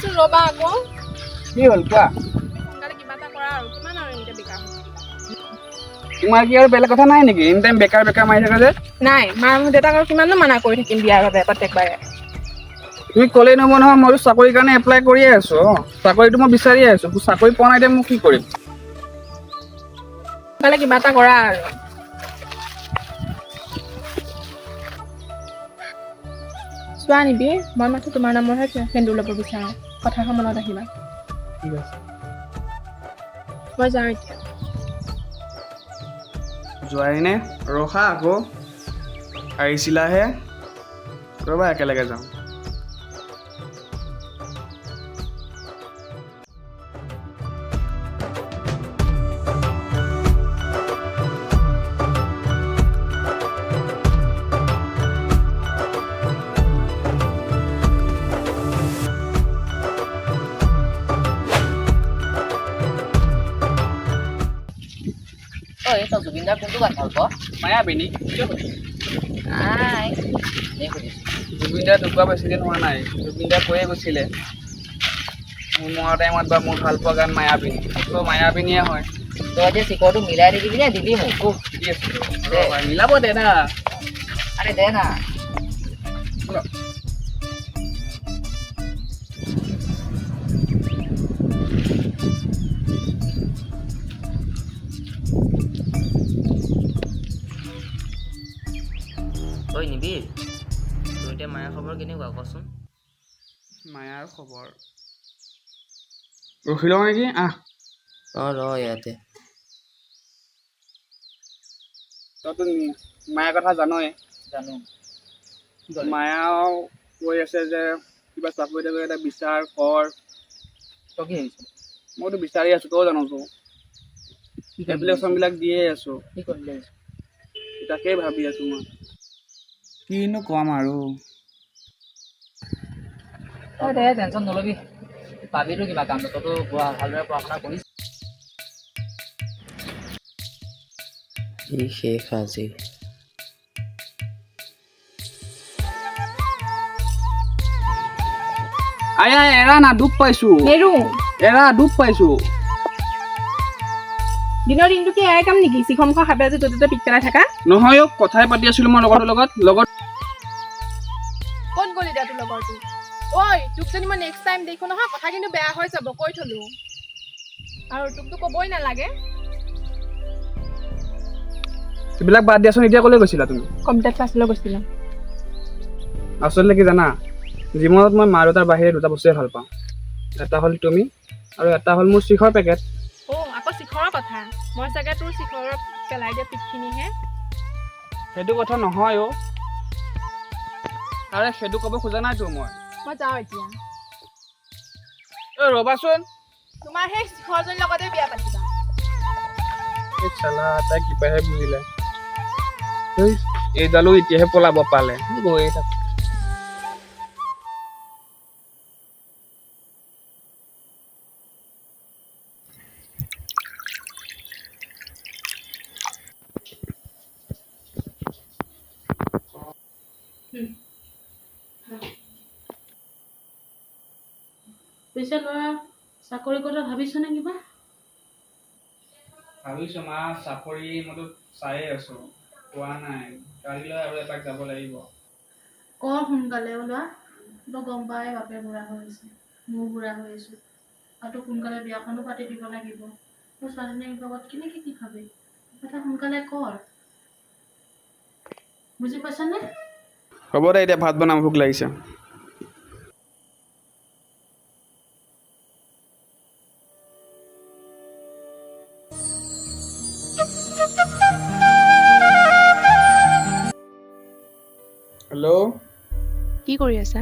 আছো ৰবা আকৌ কি হ'ল কোৱা সোনকালে কিবা এটা কৰা আৰু কিমান আৰু এনেকে বেকাৰ তোমাৰ কি আৰু বেলেগ কথা নাই নেকি এনি টাইম বেকাৰ বেকাৰ মাৰি থাকা যে নাই মা দেউতাক আৰু কিমাননো মানা কৰি থাকিম বিয়াৰ বাবে প্ৰত্যেকবাৰে তুমি ক'লেই নহ'ব নহয় মইতো চাকৰিৰ কাৰণে এপ্লাই কৰিয়ে আছো চাকৰিটো মই বিচাৰিয়ে আছো চাকৰি পোৱা নাই এতিয়া মই কি কৰিম সোনকালে কিবা এটা কৰা আৰু চোৱা নিবি মই মাথো তোমাৰ নামৰহে সেন্দুৰ ল'ব বিচাৰোঁ কথাষাৰ মনত ৰাখিবা ঠিক আছে মই যাওঁ এতিয়া যোৱাই নে ৰখা আকৌ আহিছিলাহে ৰ'বা একেলগে যাওঁ তই জুবিন দাৰ কোনটো গান ভাল পাৱ? মায়াবিনী কিয় সুধিম নাই এনেই সুধিছোঁ জুবিন দা ঢুকুৱা বেছি দিন হোৱা নাই জুবিন দা কৈয়ে গৈছিলে মোৰ মৰা টাইমত বা মোৰ ভাল পোৱা গান মায়াবিনী ত' মায়াবিনীয়ে হয় তই এতিয়া চিকৰটো মিলাই দিবি নে দিবি মোক দি আছো মিলাব দে না আৰে দে না ঐ নিবিৰ তোৰ এতিয়া মায়াৰ খবৰ কেনেকুৱা কচোন মায়াৰ খবৰ ৰখি লওঁ নেকি অঁ ৰ ইয়াতে তইতো মায়াৰ কথা জানই জানো মায়াও কৈ আছে যে কিবা চাকৰি তাকৰি এটা বিচাৰ কৰ তই কি ভাবিছ মইতো বিচাৰি আছো তইও জানতো এপ্লিকেশ্যনবিলাক দিয়ে আছো কি কৰিম বুলি ভাবিছ তাকেই ভাবি আছো মই কিনো কম আৰু তই দে টেনশ্যন নল'বি পাবিতো কিবা কামটো তইতো ভালদৰে পঢ়া শুনা কৰিছ শেষ আজি আয়া এৰা না দুখ পাইছো নেৰো এৰা দুখ পাইছো দিনৰ দিনটো কি এয়াই কাম নেকি চিখমখ খাবে যে ত'তে পিক পেলাই থাকা নহয় অ কথাই পাতি আছিলো মই লগৰ লগত ক'ত গ'ল এতিয়া তোৰ লগৰটো ঐ তোক যদি মই নেক্সট টাইম দেখো নহয় কথা কিন্তু বেয়া হৈ যাব কৈ থলো আৰু তোকতো ক'বই নালাগে এইবিলাক বাদ দিয়াচোন এতিয়া ক'লৈ গৈছিলা তুমি কম্পিউটাৰ ক্লাছলৈ গৈছিলো আচলতে কি জানা জীৱনত মই মা দেউতাৰ বাহিৰে দুটা বস্তুৱে ভাল পাওঁ এটা হ'ল তুমি আৰু এটা হ'ল মোৰ শিখৰ পেকেট আকৌ শিখৰৰ কথা মই চাগে তোৰ শিখৰত পেলাই দিয়া পিকখিনিহে সেইটো কথা নহয় অ আৰে সেইটো ক'ব খোজা নাইতো মই যাওঁ এতিয়া ৰ'বাচোন তোমাৰ সেই শিখৰজনীৰ লগতে বিয়া পাতিবা চালা তাই কিবাহে বুজিলে এইডালো এতিয়াহে পলাব পালে গৈয়ে থাক পিছে ল'ৰা চাকৰি কথা ভাবিছনে কিবা ভাবিছো মা চাকৰি মইতো চায়ে আছো পোৱা নাই কালিলৈ আৰু এপাক যাব লাগিব কৰ সোনকালে ল'ৰা তই গম পাই বাপে বুঢ়া হৈ আছে মোৰ বুঢ়া হৈ আছো আৰু তোক সোনকালে বিয়াখনো পাতি দিব লাগিব তোৰ ছোৱালীজনীৰ লগত কেনেকে কি খাবি কথা সোনকালে কৰ বুজি পাইছনে হ'ব দে এতিয়া ভাত বনাম ভোক লাগিছে হেল্ল' কি কৰি আছা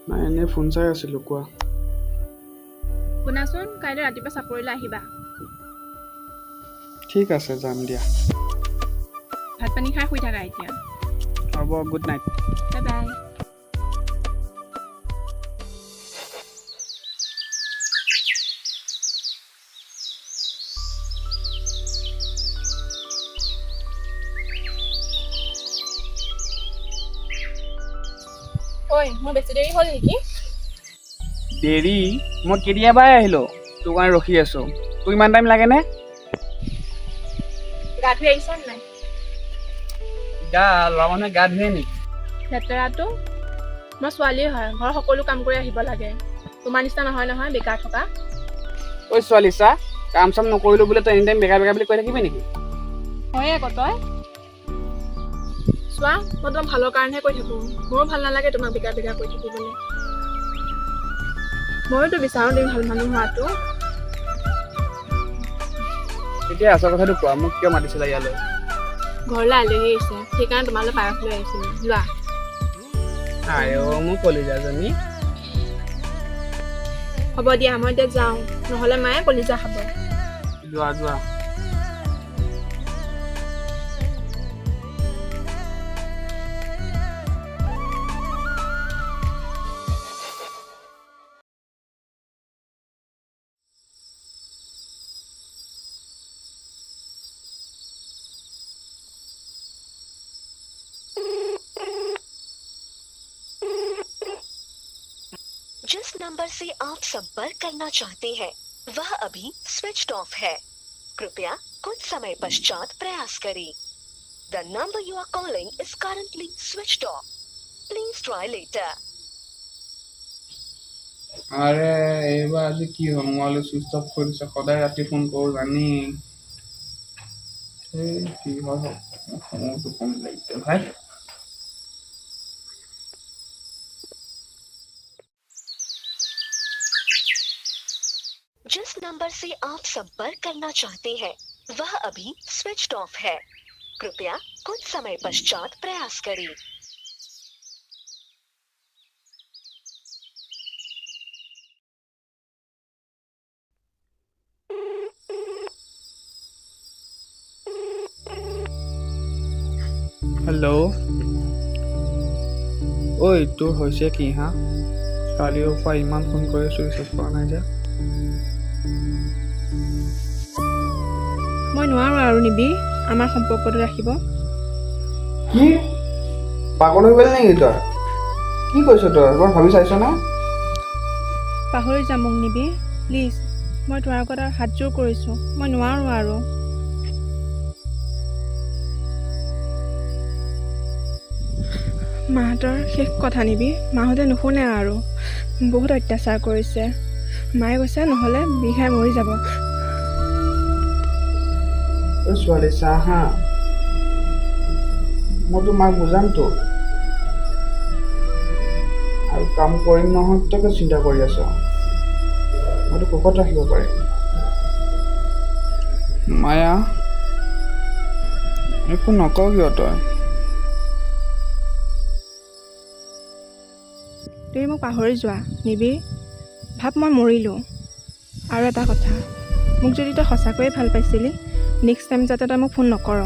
নাই এনেই ফোন চাই আছিলোঁ কোৱা শুনাচোন কাইলৈ ৰাতিপুৱা চাপৰিলৈ আহিবা ঠিক আছে যাম দিয়া ভাত পানী খাই শুই থাকা এতিয়া হ'ব গুড নাইট বাই বাই ঐ মোৰ বেছি দেৰি হ'ল নেকি দেৰি? মই কেতিয়াবাই আহিলোঁ, তোৰ কাৰণে ৰখি আছোঁ। তোৰ ইমান টাইম লাগেনে? গা ধুই আহিছা নাই? ল'ৰা মানুহে গা ধুৱে নেকি? লেতেৰাটো মই ছোৱালী হয়, ঘৰৰ সকলো কাম কৰি আহিব লাগে। তোমাৰ নিচিনা নহয় নহয় বেকাৰ থকা। ঐ ছোৱালী চা, কাম চাম নকৰিলোঁ বোলে তই এনি টাইম বেকাৰ বেকাৰ বুলি কৈ থাকিবি নেকি? হয়ে আকৌ তই চোৱা, মই তোমাক ভালৰ কাৰণেহে কৈ থাকোঁ। মোৰো ভাল নালাগে তোমাক বেকাৰ বেকাৰ কৈ থাকিবলৈ। ময়োতো বিচাৰোঁ তুমি ভাল মানুহ হোৱাটো। এতিয়া আচল কথাটো কোৱা, মোক কিয় মাতিছিলা ইয়ালৈ? ঘৰলৈ আলহী আহিছে, সেইকাৰণে তোমালৈ পায়স লৈ আহিছিলোঁ। যোৱা। মোৰ কলিজাজনী। হ'ব দিয়া, মই এতিয়া যাওঁ, নহ'লে মায়ে কলিজা খাব। যোৱা যোৱা। जिस नंबर से आप संपर्क करना चाहते हैं वह अभी स्विच्ड ऑफ है। कृपया कुछ समय पश्चात प्रयास करें। The number you are calling is currently switched off. Please try later. আৰে এইবাৰ আজি কি হ'ল? মোবাইলটো চুইচ অফ কৰি দিছে। সদায় ৰাতি ফোন কৰোঁ জানি। কি হয় সময়টো কম লাগিছে ভাই। जिस नंबर से आप संपर्क करना चाहते हैं वह अभी स्विच्ड ऑफ है। कृपया कुछ समय पश्चात प्रयास करें। হেল্ল'। ঐ তোৰ হৈছে কি হা? কালিৰ পৰা ইমান ফোন কৰি আছোঁ, ৰিচিভ কৰা নাই যে। মই নোৱাৰোঁ আৰু নিবি আমাৰ সম্পৰ্কটো ৰাখিব। কি পাগল হৈ গ'লি নেকি তই? কি কৈছ তই? এবাৰ ভাবি চাইছনে? পাহৰি যাম মোক নিবি প্লিজ। মই তোমাৰ আগত আৰু হাতযোৰ কৰিছোঁ, মই নোৱাৰোঁ আৰু। মাহঁতৰ শেষ কথা নিবি, মাহঁতে নুশুনে আৰু। বহুত অত্যাচাৰ কৰিছে। মায়ে কৈছে নহ'লে বিষাই মৰি যাব। ছোৱালী চা হা, মইতো মাক বুজামতো আৰু কাম কৰিম নহয়, তই কিয় চিন্তা কৰি আছ? মইতো সুখত ৰাখিব পাৰিম। মায়া একো নকওঁ কিয় তই? তুমি মোক পাহৰি যোৱা নিবি। ভাব মই মৰিলোঁ। আৰু এটা কথা, মোক যদি তই সঁচাকৈয়ে ভাল পাইছিলি, নেক্সট টাইম যাতে তই মোক ফোন নকৰ।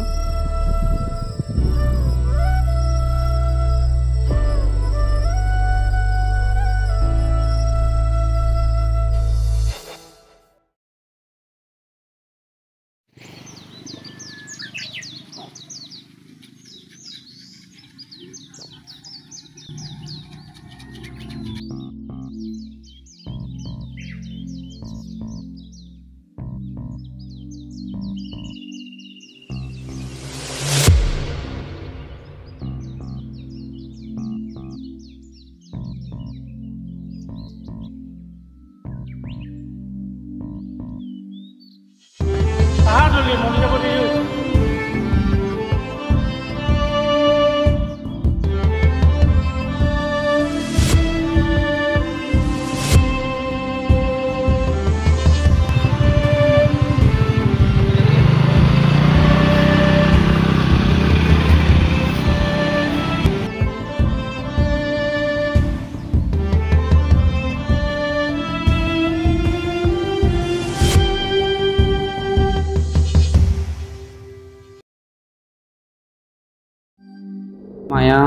মায়া,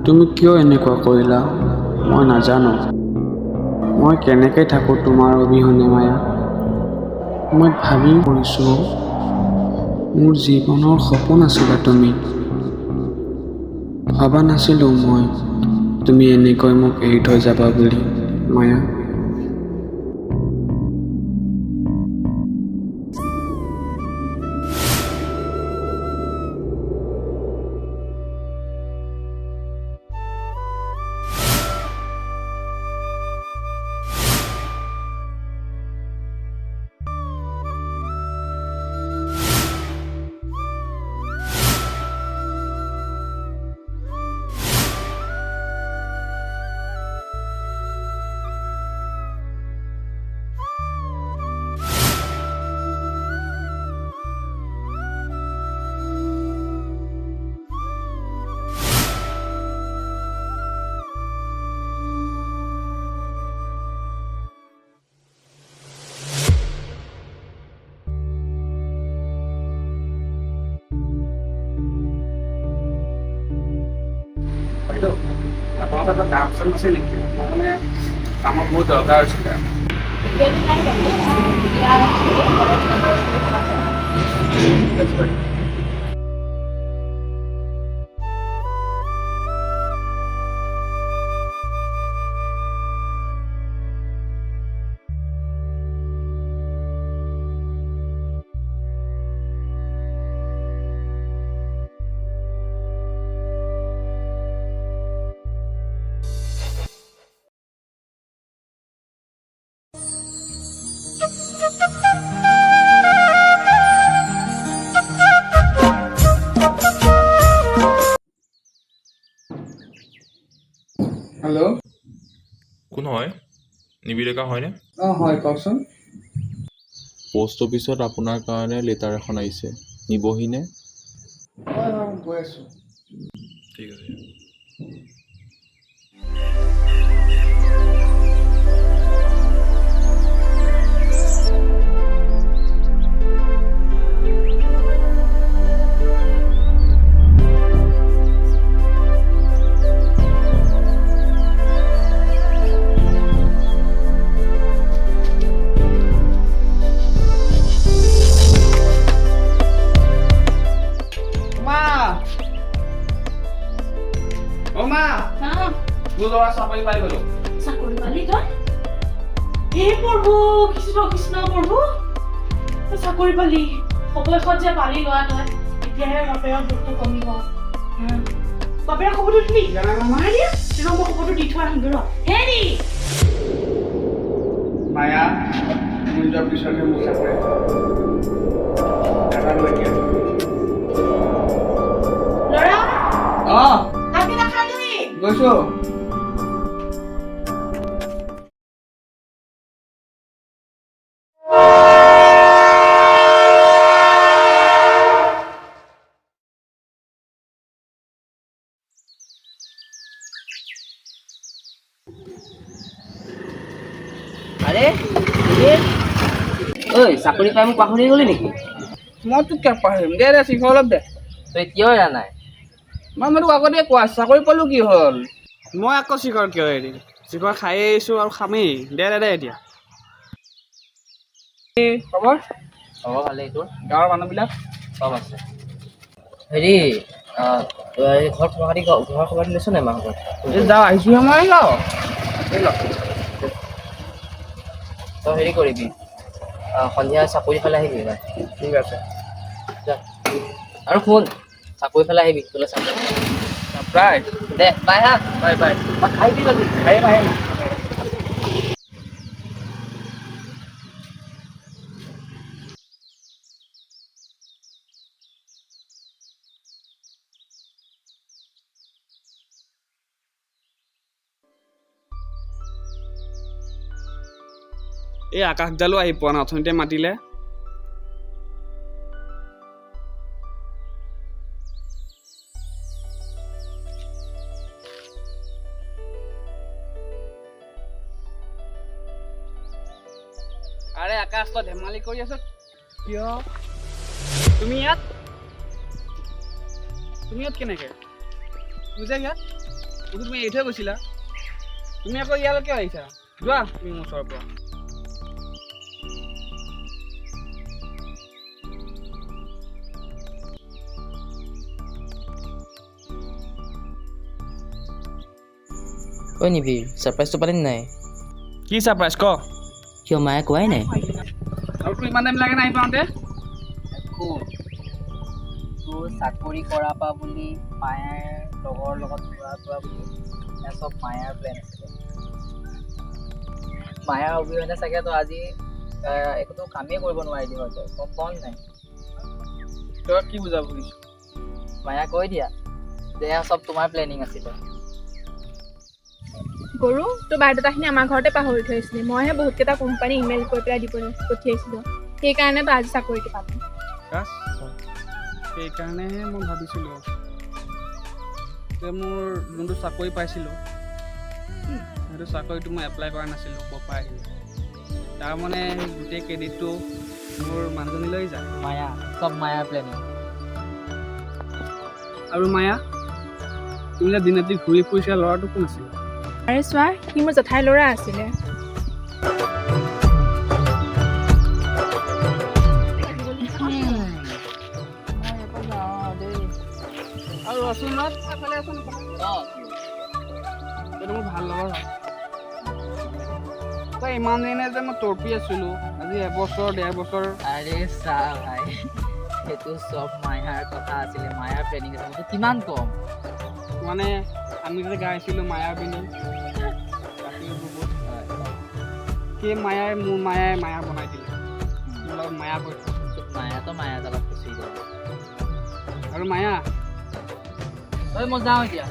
তুমি কিয় এনেকুৱা কৰিলা? মই নাজানো মই কেনেকৈ থাকোঁ তোমাৰ অবিহনে। মায়া, মই ভাবি কৰিছোঁ, মোৰ জীৱনৰ সপোন আছিলা তুমি। ভবা নাছিলোঁ মই তুমি এনেকৈ মোক এৰি থৈ যাবা বুলি। মায়া। বাইদেউ, আপোনাৰ তাত কাম চাম আছে নেকি? মোৰ মানে কামত বহুত দৰকাৰ হৈছিলে। হেল্ল'। কোন হয়? নিবিড়িকা হয়নে? অঁ হয়, কওকচোন। পোষ্ট অফিচত আপোনাৰ কাৰণে লেটাৰ এখন আহিছে, নিবহিনে? হয় হয়, গৈ আছোঁ। ঠিক আছে। তোৰ ল'ৰা চাকৰি পাই গ'লো। চাকৰি পালি তই? হে প্ৰভু, কৃষ্ণ কৃষ্ণ প্ৰভু, তই চাকৰি পালি। অৱশেষত যে পালি ল'ৰা তই, এতিয়াহে বাপেৰৰ দুখটো কমিব। বাপেৰৰ খবৰটো দিলি? মায়ে দিয়া তেতিয়া মই খবৰটো দি থৈ আহিমগৈ ৰ। হেৰি মায়া, মোৰ যোৱাৰ পিছতহে মোৰ চাকৰি নাজানো এতিয়া। ল'ৰা অঁ ভাত নাখালি? গৈছোঁ। আৰে ঐ, চাকৰি পাই মোক পাহৰি গ'লি নেকি? মই তোক কিয় পাহৰিম? দে দে চিখৰ অলপ দে। তই এতিয়াও এৰা নাই? মই তোক আগতে কোৱা, চাকৰি পালোঁ কি হ'ল? মই আকৌ চিখৰ কিয় এৰিম? চিখৰ খায়ে আহিছোঁ আৰু খামেই। দে দে দে এতিয়া। খবৰ? হ'ব ভালেই, তোৰ? গাঁৱৰ মানুহবিলাক? চব আছে। হেৰি ঘৰত ঘৰৰ খবৰ লৈছ নাই মাহঁতৰ? যাওঁ, আহিছোঁহে মই যাওঁ। তই হেৰি কৰিবি, সন্ধিয়া চাকৰি ফালে আহিবি এইবাৰ। ঠিক আছে। যা। আৰু শুন, চাকৰি ফালে আহিবি, তোলৈ চাকৰি প্ৰায় দে বাই হা। Bye bye. খাই দিবি জল্দি। আহিম আহিম। এই আকাশডালো আহি পোৱা নাই, অথনিতে মাতিলে। আৰে আকাশ, তই ধেমালি কৰি আছ কিয়? তুমি ইয়াত কেনেকে? তুমি যে ইয়াত তুমি এৰি থৈ গৈছিলা, তুমি আকৌ ইয়ালৈকে আহিছা? যোৱা তুমি মোৰ ওচৰৰ পৰা। ঐ নিবি, ছাৰপ্ৰাইজটো পালি নাই? কি ছাৰপ্ৰাইজ ক কিয় মায়ে কোৱাই নাই? আৰু তোৰ ইমান টাইম লাগে নাই পাওঁতে তোৰ চাকৰি কৰা পা বুলি মায়াৰ লগৰ লগত ঘূৰা ফুৰা বুলি চব মায়াৰ প্লেন আছিলে। মায়াৰ অবিহনে চাগে তই আজি একোতো কামেই কৰিব নোৱাৰিলি হয়তো, গম পাওঁ নাই? তই কি বুজাব খুজিছ? মায়া কৈ দিয়া যে এয়া চব তোমাৰ প্লেনিং আছিলে। গৰু তোৰ বায়'ডাটাখিনি আমাৰ ঘৰতে পাহৰি থৈছিলি। মইহে বহুতকেইটা কোম্পানী ইমেইল কৰি পেলাই দিবলৈ পঠিয়াইছিলোঁ। সেইকাৰণে তই আজি চাকৰিটো পাবি। সেইকাৰণেহে মই ভাবিছিলোঁ যে মোৰ যোনটো চাকৰি পাইছিলোঁ সেইটো চাকৰিটো মই এপ্লাই কৰা নাছিলোঁ, ক'ৰ পৰা আহিলে। তাৰমানে গোটেই ক্ৰেডিটটো মোৰ মানুহজনীলৈ যায়। মায়া চব মায়াৰ প্লেনিং। আৰু মায়া, তুমি যে দিন ৰাতি ঘূৰি ফুৰিছা ল'ৰাটো কোন আছিল? আৰে চোৱা, সি মোৰ জেঠাইৰ ল'ৰা আছিলে। আৰু ৰচোন এইটো মোৰ ভাল লগৰ হয়। তই ইমান দিনে যে মই তৰ্পি আছিলোঁ, আজি এবছৰ 1.5 বছৰ। আৰে চা ভাই, সেইটো চব মায়াৰ কথা আছিলে, মায়াৰ প্লেনিং আছিলে। সেইটো কিমান কম মানে আমি যে গাইছিলোঁ মায়াৰ বিনি, সেই মায়াই মোৰ মায়া বনাই দিলে। মোৰ লগত মায়া কৰি মায়াতো মায়া জালত ফচি গ'ল। আৰু মায়া ঐ মই যাওঁ এতিয়া।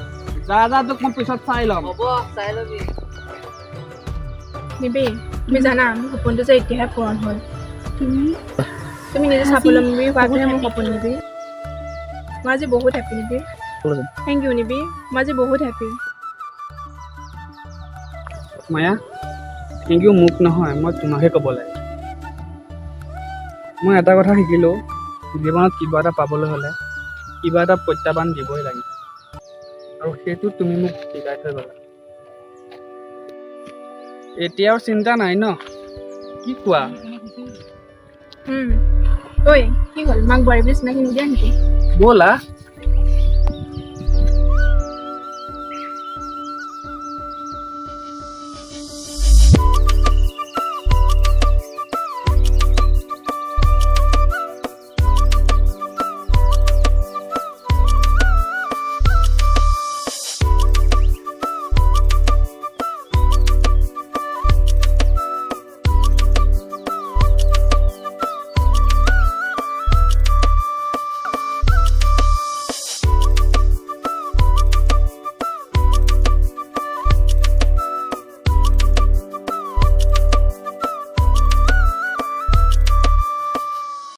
যা তোক মই পিছত চাই ল'ম। হ'ব চাই ল'বি। নিবি, তুমি জানা মোৰ সপোনটো যে এতিয়াহে পূৰণ হ'ল। তুমি নিজে স্বাৱলম্বী হোৱাটোহে মোৰ সপোন নিবি। মই আজি বহুত হেপ্পী নিবি। থেংক ইউ নিবি, মই আজি বহুত হেপ্পী। মায়া, থেংক ইউ মোক নহয়, মই তোমাকহে ক'ব লাগে। মই এটা কথা শিকিলোঁ, জীৱনত কিবা এটা পাবলৈ হ'লে কিবা এটা প্ৰত্যাহ্বান দিবই লাগে, আৰু সেইটো তুমি মোক শিকাই থৈ গ'লা। এতিয়া আৰু চিন্তা নাই ন? কি কোৱা? ঐ কি হ'ল, মাক বোৱাৰী বুলি চিনাকি নিদিয়া নেকি? ব'লা।